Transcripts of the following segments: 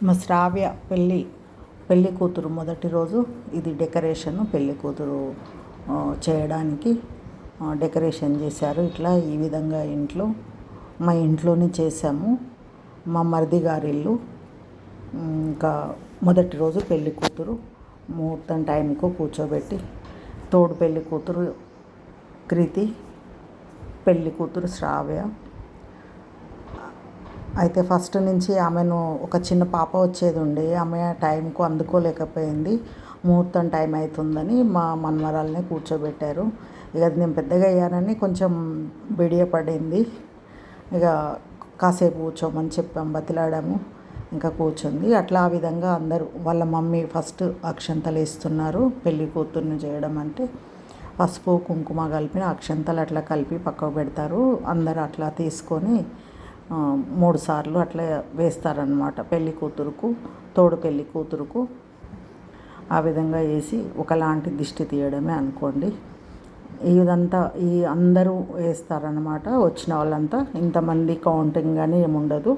మా శ్రావ్య పెళ్ళి కూతురు మొదటి రోజు ఇది డెకరేషన్. పెళ్ళి కూతురు చేయడానికి డెకరేషన్ చేశారు. ఇట్లా ఈ విధంగా మా ఇంట్లోనే చేసాము. మా మరిది గారి ఇల్లు. ఇంకా మొదటి రోజు పెళ్ళి కూతురు ముహూర్తం టైంకు కూర్చోబెట్టి, తోడు పెళ్ళి కూతురు కృతి, పెళ్ళి కూతురు శ్రావ్య. అయితే ఫస్ట్ నుంచి ఆమెను ఒక చిన్న పాప వచ్చేది ఉండే, ఆమె టైంకు అందుకోలేకపోయింది. ముహూర్తం టైం అవుతుందని మా మనవరాలనే కూర్చోబెట్టారు. ఇక నేను పెద్దగా అయ్యానని కొంచెం బిడియపడింది. ఇక కాసేపు కూర్చోమని చెప్పాం, బతిలాడాము. ఇంకా కూర్చుంది. అట్లా ఆ విధంగా అందరూ వాళ్ళ మమ్మీ ఫస్ట్ అక్షంతలు వేస్తున్నారు. పెళ్ళి కూతుర్ని చేయడం అంటే పసుపు కుంకుమ కలిపిన అక్షంతలు అట్లా కలిపి పక్కకు పెడతారు. అందరూ అట్లా తీసుకొని 3 సార్లు అట్లా వేస్తారనమాట. పెళ్ళి కూతురుకు, తోడు పెళ్ళి కూతురుకు ఆ విధంగా వేసి ఒకలాంటి దిష్టి తీయడమే అనుకోండి. ఈ అందరూ వేస్తారనమాట. వచ్చిన వాళ్ళంతా ఇంతమంది కౌంటింగ్ అని ఏముండదు.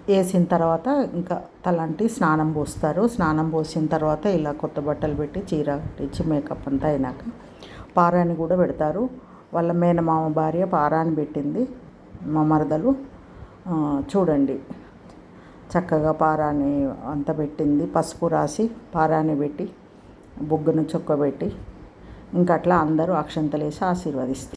వేసిన తర్వాత ఇంకా తలంటి స్నానం పోస్తారు. స్నానం పోసిన తర్వాత ఇలా కొత్త బట్టలు పెట్టి చీర కట్టించి మేకప్ అంతా అయినాక పారాని కూడా పెడతారు. వాళ్ళ మేనమామ భార్య పారాని పెట్టింది. మా మరదలు చూడండి చక్కగా పారాని అంత పెట్టింది. పసుపు రాసి పారాని పెట్టి బొగ్గును చొక్కబెట్టి ఇంకా అట్లా అందరూ అక్షంతలేసి ఆశీర్వదిస్తారు.